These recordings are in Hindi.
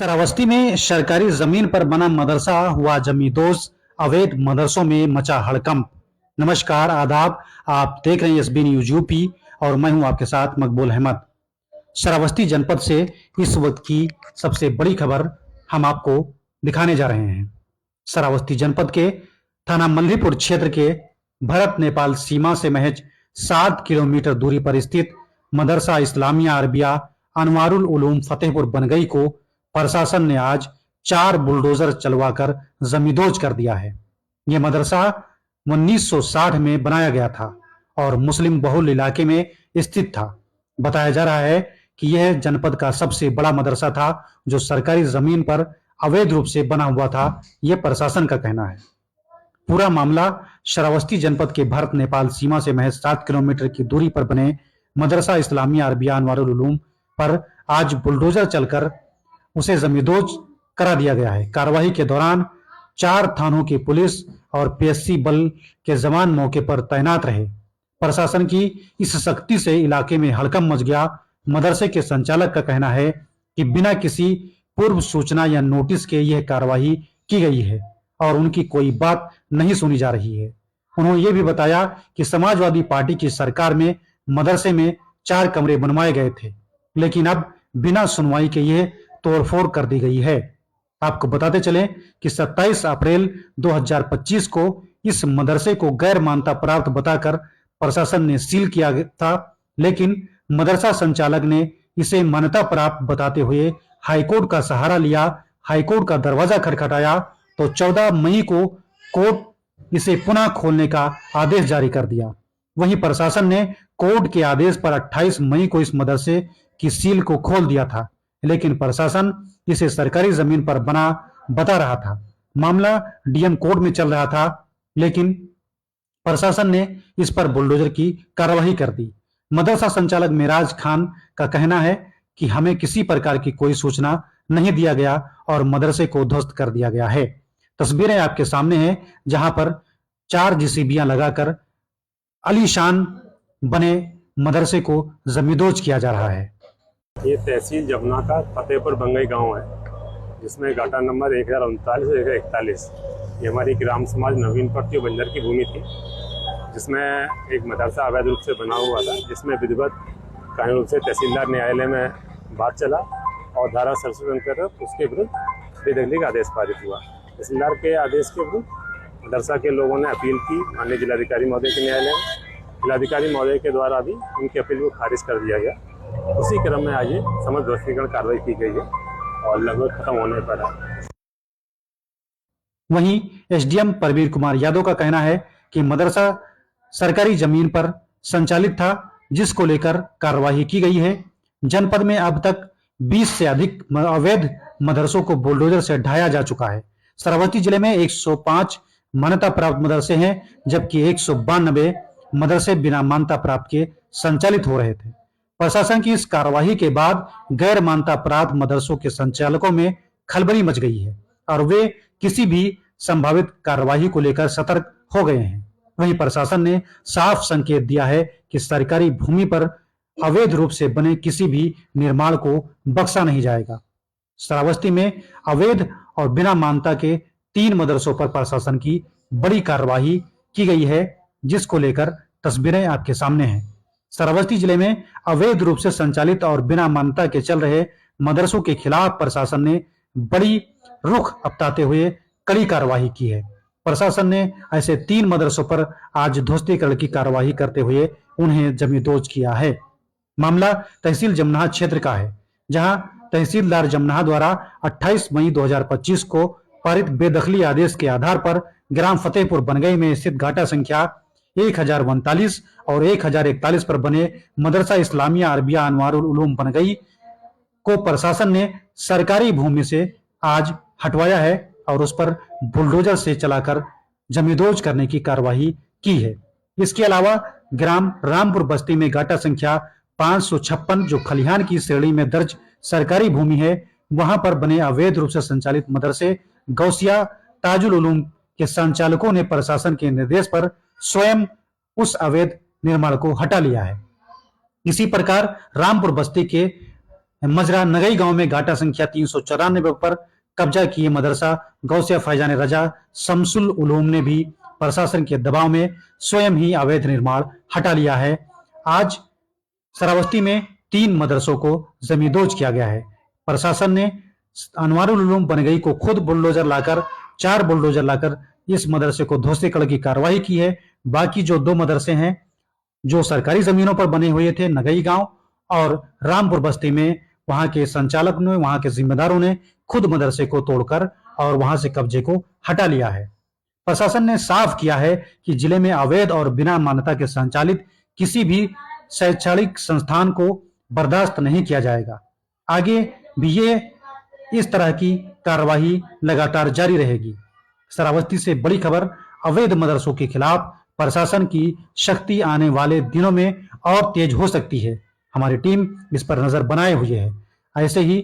श्रावस्ती में सरकारी जमीन पर बना मदरसा हुआ जमींदोज। अवैध मदरसों में मचा हड़कंप। नमस्कार, आदाब। आप देख रहे हैं एसबी न्यूज यूपी और मैं हूं आपके साथ मकबूल अहमद। श्रावस्ती जनपद से इस वक्त की सबसे बड़ी खबर हम आपको दिखाने जा रहे हैं। श्रावस्ती जनपद के थाना मल्लीपुर क्षेत्र के भारत नेपाल सीमा से महज 7 किलोमीटर दूरी पर स्थित मदरसा इस्लामिया अरबिया अनवारुल उलूम फतेहपुर बनगई को प्रशासन ने आज 4 बुलडोजर चलवाकर जमींदोज कर दिया है। यह मदरसा 1960 में बनाया गया था और मुस्लिम बहुल इलाके में स्थित था। बताया जा रहा है कि यह जनपद का सबसे बड़ा मदरसा था जो सरकारी जमीन पर अवैध रूप से बना हुआ था, यह प्रशासन का कहना है। पूरा मामला श्रावस्ती जनपद के भारत नेपाल सीमा से महज 7 किलोमीटर की दूरी पर बने मदरसा इस्लामिया अरबिया अनवारुल उलूम पर आज बुलडोजर चलकर उसे जमींदोज करा दिया गया है। कार्रवाई के दौरान 4 थानों की पुलिस और पीएससी बल के जवान मौके पर तैनात रहे। प्रशासन की इस सख्ती से इलाके में हड़कंप मच गया। मदरसे के संचालक का कहना है कि बिना किसी पूर्व सूचना या नोटिस के यह कार्रवाई की गई है और उनकी कोई बात नहीं सुनी जा रही है। उन्होंने ये भी बताया कि समाजवादी पार्टी की सरकार में मदरसे में 4 कमरे बनवाए गए थे, लेकिन अब बिना सुनवाई के यह तोड़फोड़ कर दी गई है। आपको बताते चलें कि 27 अप्रैल 2025 को इस मदरसे को गैर मान्यता प्राप्त बताकर प्रशासन ने सील किया था, लेकिन मदरसा संचालक ने इसे मान्यता प्राप्त बताते हुए हाईकोर्ट का सहारा लिया। हाईकोर्ट का दरवाजा खटखटाया तो 14 मई को कोर्ट इसे पुनः खोलने का आदेश जारी कर दिया। वहीं प्रशासन ने कोर्ट के आदेश पर 28 मई को इस मदरसे की सील को खोल दिया था, लेकिन प्रशासन इसे सरकारी जमीन पर बना बता रहा था। मामला डीएम कोर्ट में चल रहा था, लेकिन प्रशासन ने इस पर बुलडोजर की कार्रवाई कर दी। मदरसा संचालक मेराज खान का कहना है कि हमें किसी प्रकार की कोई सूचना नहीं दिया गया और मदरसे को ध्वस्त कर दिया गया है। तस्वीरें आपके सामने हैं, जहां पर 4 जेसीबीयां लगाकर आलीशान बने मदरसे को जमींदोज किया जा रहा है। ये तहसील जमुना का फतेहपुर बंगई गांव है, जिसमें गाटा नंबर 1039 और 1041। ये हमारी ग्राम समाज नवीन पट्टी बंजर की भूमि थी, जिसमें एक मदरसा अवैध रूप से बना हुआ था, जिसमें विधिवत कानूनी रूप से तहसीलदार न्यायालय में बात चला और धारा 67 कर उसके विरुद्ध बेदखली का आदेश पारित हुआ। तहसीलदार के आदेश के विरुद्ध मदरसा के लोगों ने अपील की माननीय जिलाधिकारी महोदय के न्यायालय में। जिलाधिकारी महोदय के द्वारा भी उनकी अपील को खारिज कर दिया गया। उसी क्रम में आज ये समझ ध्वस्तीकरण कार्रवाई की गई है और लगभग खत्म होने पर है। वहीं एसडीएम परवीर कुमार यादव का कहना है कि मदरसा सरकारी जमीन पर संचालित था, जिसको लेकर कार्रवाई की गई है। जनपद में अब तक 20 से अधिक अवैध मदरसों को बुलडोजर से ढाया जा चुका है। श्रावस्ती जिले में 105 मान्यता प्राप्त मदरसे हैं, जबकि 192 मदरसे बिना मान्यता प्राप्त के संचालित हो रहे थे। प्रशासन की इस कार्रवाई के बाद गैर मान्यता प्राप्त मदरसों के संचालकों में खलबली मच गई है और वे किसी भी संभावित कार्रवाई को लेकर सतर्क हो गए हैं। वहीं प्रशासन ने साफ संकेत दिया है कि सरकारी भूमि पर अवैध रूप से बने किसी भी निर्माण को बख्शा नहीं जाएगा। श्रावस्ती में अवैध और बिना मान्यता के 3 मदरसों पर प्रशासन की बड़ी कार्रवाई की गई है, जिसको लेकर तस्वीरें आपके सामने हैं। श्रावस्ती जिले में अवैध रूप से संचालित और बिना मान्यता के चल रहे मदरसों के खिलाफ प्रशासन ने बड़ी रुख अपनाते हुए कड़ी कार्रवाई की है। प्रशासन ने ऐसे 3 मदरसों पर आज ध्वस्तीकरण की कार्रवाई करते हुए उन्हें जमींदोज किया है। मामला तहसील जमुना क्षेत्र का है, जहां तहसीलदार जमुना द्वारा 28 मई 2025 को पारित बेदखली आदेश के आधार पर ग्राम फतेहपुर बनगई में स्थित घाटा संख्या 1039 और 1041 पर बने मदरसा इस्लामिया अरबिया अनवारुल उलूम बनगई को प्रशासन ने सरकारी भूमि से आज हटवाया है और उस पर बुलडोजर से चलाकर जमींदोज करने की कार्रवाई की है। इसके अलावा ग्राम रामपुर बस्ती में घाटा संख्या 556 जो खलिहान की श्रेणी में दर्ज सरकारी भूमि है, वहां पर बने अवैध रूप से संचालित मदरसे गौसिया ताजुल उलूम के संचालकों ने प्रशासन के निर्देश पर स्वयं उस अवैध निर्माण को हटा लिया है। इसी प्रकार रामपुर बस्ती के मजरा नगई गांव में घाटा संख्या 394 पर कब्जा किए मदरसा गौसिया फैजान रजा शमसुल उलूम ने भी प्रशासन के दबाव में स्वयं ही अवैध निर्माण हटा लिया है। आज श्रावस्ती में 3 मदरसों को जमींदोज किया गया है। प्रशासन ने अनवारुल उलूम बनगई को खुद बुलडोजर लाकर 4 बुलडोजर लाकर इस मदरसे को ध्वस्त करने की कार्रवाई की है। बाकी जो 2 मदरसे हैं जो सरकारी जमीनों पर बने हुए थे, नगई गांव और रामपुर बस्ती में, वहां के संचालक ने, वहां के जिम्मेदारों ने खुद मदरसे को तोड़कर और वहां से कब्जे को हटा लिया है। प्रशासन ने साफ किया है कि जिले में अवैध और बिना मान्यता के संचालित किसी भी शैक्षणिक संस्थान को बर्दाश्त नहीं किया जाएगा। आगे भी ये इस तरह की कार्यवाही लगातार जारी रहेगी। श्रावस्ती से बड़ी खबर, अवैध मदरसों के खिलाफ प्रशासन की शक्ति आने वाले दिनों में और तेज हो सकती है। हमारी टीम इस पर नजर बनाए हुए है। ऐसे ही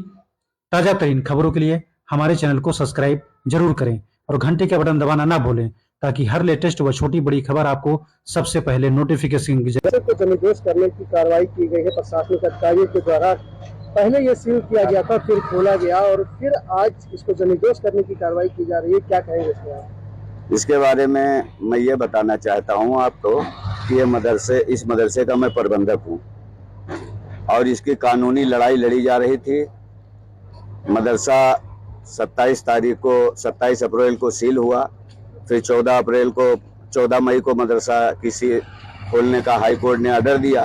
ताजा तरीन खबरों के लिए हमारे चैनल को सब्सक्राइब जरूर करें और घंटे का बटन दबाना ना भूलें, ताकि हर लेटेस्ट व छोटी बड़ी खबर आपको सबसे पहले नोटिफिकेशन की को जमींदोज करने की कार्रवाई की गई है प्रशासनिक अधिकारियों के द्वारा। पहले ये सील किया गया था, फिर खोला गया और फिर आज इसको जमींदोज करने की कार्रवाई की जा रही है। क्या कहेंगे इसमें? इसके बारे में मैं ये बताना चाहता हूँ आपको कि इस मदरसे का मैं प्रबंधक हूँ और इसकी कानूनी लड़ाई लड़ी जा रही थी। मदरसा 27 अप्रैल को सील हुआ, फिर 14 मई को मदरसा किसी खोलने का हाई कोर्ट ने ऑर्डर दिया।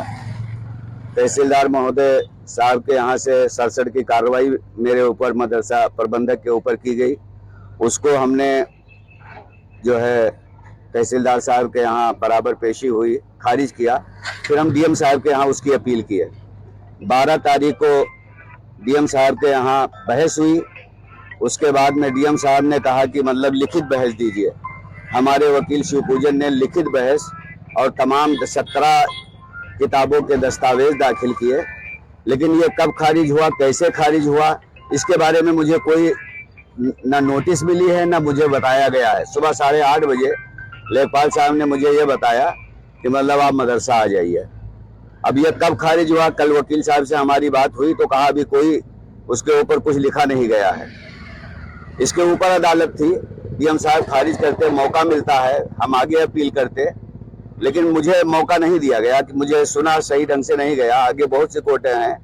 तहसीलदार महोदय साहब के यहाँ से सड़सठ की कार्रवाई मेरे ऊपर, मदरसा प्रबंधक के ऊपर की गई। उसको हमने जो है तहसीलदार साहब के यहाँ बराबर पेशी हुई, खारिज किया। फिर हम डीएम साहब के यहाँ उसकी अपील की है। 12 तारीख को डीएम साहब के यहाँ बहस हुई। उसके बाद में डीएम साहब ने कहा कि मतलब लिखित बहस दीजिए। हमारे वकील शिवपूजन ने लिखित बहस और तमाम 17 किताबों के दस्तावेज दाखिल किए। लेकिन ये कब खारिज हुआ, कैसे खारिज हुआ, इसके बारे में मुझे कोई ना नोटिस मिली है ना मुझे बताया गया है। सुबह 8:30 बजे लेखपाल साहब ने मुझे ये बताया कि मतलब आप मदरसा आ जाइए। अब ये कब खारिज हुआ, कल वकील साहब से हमारी बात हुई तो कहा अभी कोई उसके ऊपर कुछ लिखा नहीं गया है। इसके ऊपर अदालत थी, डीएम साहब खारिज करते, मौका मिलता है हम आगे अपील करते, लेकिन मुझे मौका नहीं दिया गया कि मुझे सुना सही ढंग से नहीं गया। आगे बहुत से कोर्टें हैं,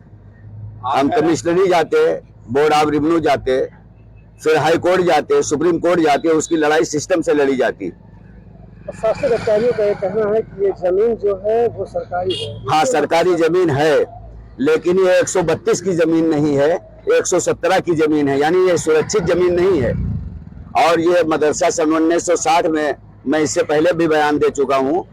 हम कमिश्नरी जाते, बोर्ड ऑफ रेवेन्यू जाते, फिर हाई कोर्ट जाते, सुप्रीम कोर्ट जाते, उसकी लड़ाई सिस्टम से लड़ी जाती। प्रशासनिक अधिकारियों का ये कहना है कि ये जमीन जो है वो सरकारी है। हाँ, सरकारी जमीन है, लेकिन ये 132 की जमीन नहीं है, 117 की जमीन है, यानी ये सुरक्षित जमीन नहीं है। और ये मदरसा सन 1960 में मैं इससे पहले भी बयान दे चुका हूँ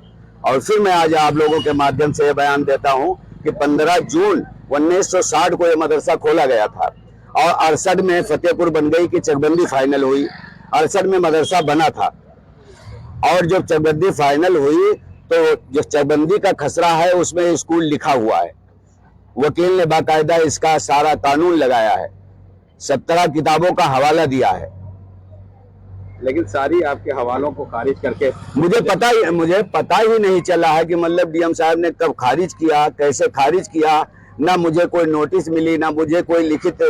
और फिर मैं आज आप लोगों के माध्यम से बयान देता हूँ कि 15 जून 1960 को ये मदरसा खोला गया था और 68 में फतेहपुर बनगई की चकबंदी फाइनल हुई। 68 में मदरसा बना था और जब चकबंदी फाइनल हुई तो जो चकबंदी का खसरा है उसमें स्कूल लिखा हुआ है। वकील ने बाकायदा इसका सारा कानून लगाया है, 17 किताबों का हवाला दिया है। लेकिन सारी आपके हवालों को खारिज करके मुझे पता ही नहीं चला है कि मतलब डीएम साहब ने कब खारिज किया, कैसे खारिज किया। ना मुझे कोई नोटिस मिली, ना मुझे कोई लिखित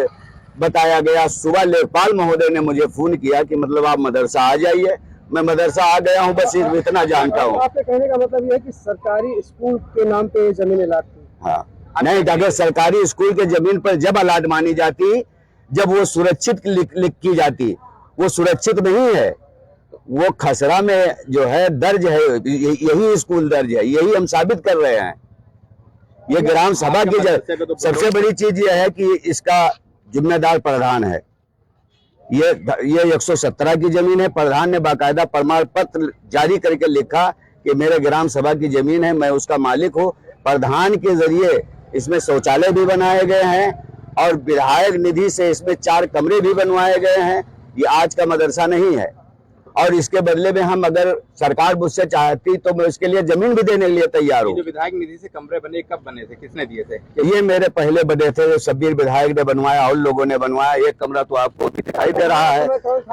बताया गया। सुबह लेखपाल महोदय ने मुझे फोन किया कि मतलब आप मदरसा आ जाइए। मैं मदरसा आ गया हूँ, बस इतना जानता हूँ। आपके कहने का मतलब ये है कि सरकारी स्कूल के नाम पे जमीन अलाट थी? हाँ, नहीं, अगर सरकारी स्कूल के जमीन पर जब अलाट मानी जाती, जब वो सुरक्षित लिख की जाती, वो सुरक्षित नहीं है। वो खसरा में जो है दर्ज है, यही स्कूल दर्ज है, यही हम साबित कर रहे हैं। ये ग्राम सभा की सबसे बड़ी चीज ये है कि इसका जिम्मेदार प्रधान है। ये 117 की जमीन है। प्रधान ने बाकायदा प्रमाण पत्र जारी करके लिखा कि मेरे ग्राम सभा की जमीन है, मैं उसका मालिक हूँ। प्रधान के जरिए इसमें शौचालय भी बनाए गए हैं और विधायक निधि से इसमें 4 कमरे भी बनवाए गए हैं। ये आज का मदरसा नहीं है और इसके बदले में हम अगर सरकार मुझसे चाहती तो मैं उसके लिए जमीन भी देने के लिए तैयार हूँ। जो विधायक निधि से कमरे बने, कब बने थे, किसने दिए थे? ये मेरे पहले बने थे, जो शब्बीर विधायक ने बनवाया और लोगों ने बनवाया। एक कमरा तो आपको दिखाई दे रहा है,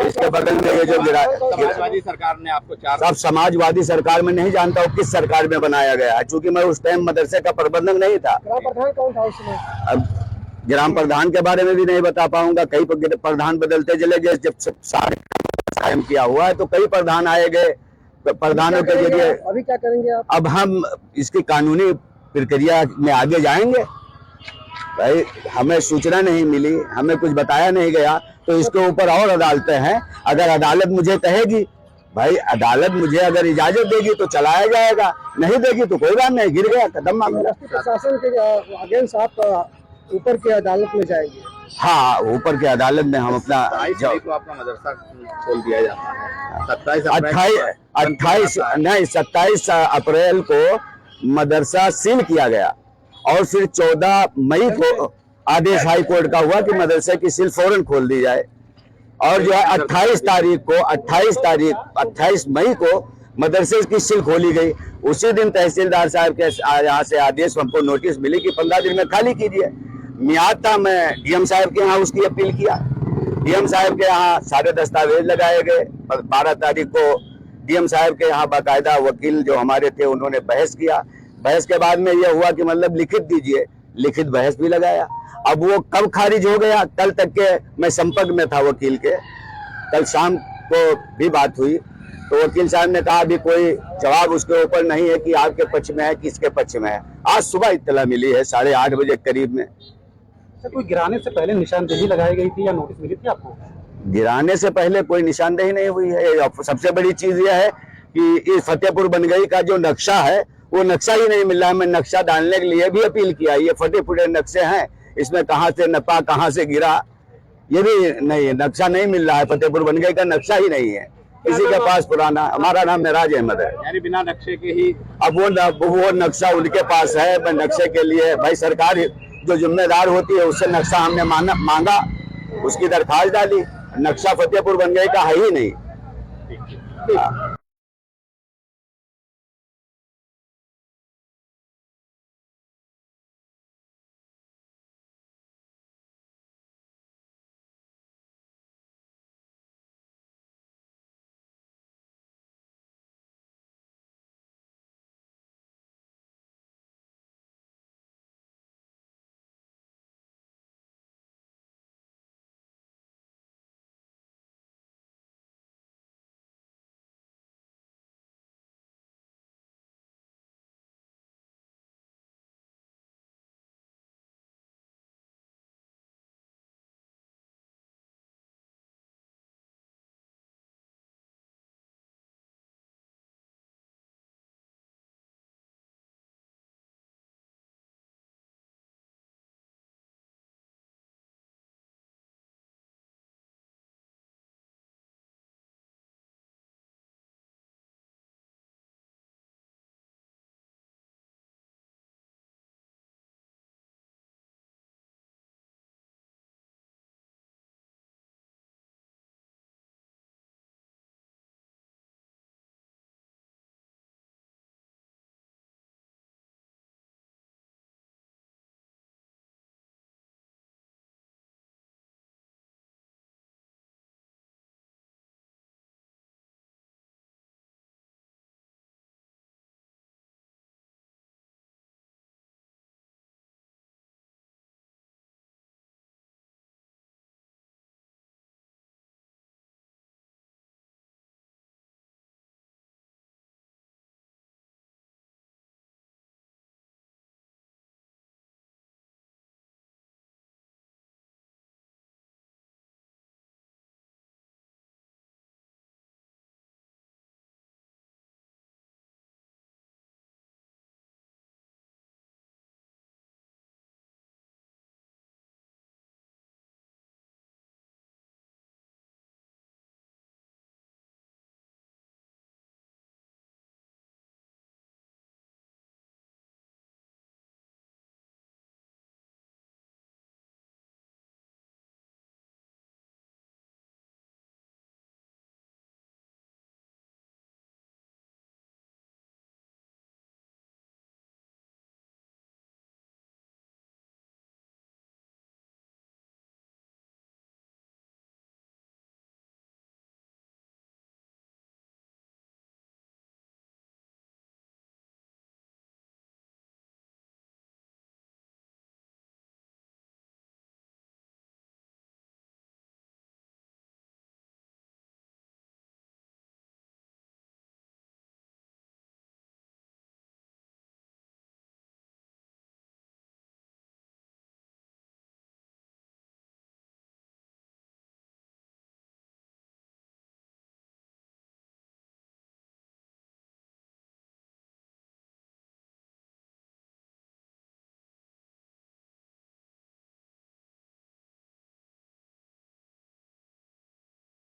इसके बगल में ये जो समाजवादी सरकार ने आपको 4 सब समाजवादी सरकार में नहीं जानता हूँ किस सरकार में बनाया गया है, चूंकि मैं उस टाइम मदरसे का प्रबंधक नहीं था। ग्राम प्रधान कौन था उसमें? अब ग्राम प्रधान के बारे में भी नहीं बता पाऊंगा। कई प्रधान बदलते चले गए, जब सारे कायम किया हुआ है तो कई प्रधान आए गए, प्रधानों के जरिए। अभी क्या करेंगे आप? अब हम इसकी कानूनी प्रक्रिया में आगे जाएंगे। भाई हमें सूचना नहीं मिली, हमें कुछ बताया नहीं गया, तो इसके ऊपर और अदालतें हैं। अगर अदालत मुझे कहेगी, भाई अदालत मुझे अगर इजाजत देगी तो चलाया जाएगा, नहीं देगी तो कोई बात नहीं, गिर गया कदम मामला। प्रशासन के अगेंस्ट आप ऊपर की अदालत में जाएंगे? हाँ, ऊपर की अदालत में हम अपना 22 मई को आपका मदरसा खोल दिया जाता है। 27 अप्रैल को मदरसा सील किया गया और फिर 14 मई को आदेश हाई कोर्ट का हुआ कि मदरसे की सील फौरन खोल दी जाए। और जो है 28 मई को मदरसे की सील खोली गई। उसी दिन तहसीलदार साहब के यहाँ से आदेश, हमको नोटिस मिली कि 15 दिन में खाली कीजिए। मियाद था, मैं डीएम साहब के यहाँ उसकी अपील किया। डीएम साहब के यहाँ सारे दस्तावेज लगाए गए। 12 तारीख को डीएम साहब के यहाँ बाकायदा वकील जो हमारे थे उन्होंने बहस किया। बहस के बाद में यह हुआ कि मतलब लिखित दीजिए, लिखित बहस भी लगाया। अब वो कब खारिज हो गया, कल तक के मैं संपर्क में था वकील के, कल शाम को भी बात हुई तो वकील साहब ने कहा अभी कोई जवाब उसके ऊपर नहीं है कि आपके पक्ष में है किसके पक्ष में है। आज सुबह इत्तला मिली है 8:30 बजे करीब में। कोई गिराने से पहले निशानदेही लगाई गई थी या नोटिस मिली थी आपको? गिराने से पहले कोई निशानदेही नहीं हुई है। सबसे बड़ी चीज यह है कि इस फतेहपुर बनगई का जो नक्शा है वो नक्शा ही नहीं मिल रहा है। मैं नक्शा डालने के लिए भी अपील किया, ये फटे फुटे नक्शे हैं, इसमें कहाँ से नपा कहाँ से गिरा ये भी नहीं है, नक्शा नहीं मिल रहा है। फतेहपुर बनगई का नक्शा ही नहीं है किसी के पास पुराना। हमारा नाम मेराज अहमद है। यानी बिना नक्शे के ही अब वो नक्शा उनके पास है। मैं नक्शे के लिए भाई सरकार जो जिम्मेदार होती है उससे नक्शा हमने मांगा, उसकी दरखास्त डाली। नक्शा फतेहपुर बनगई का है ही नहीं।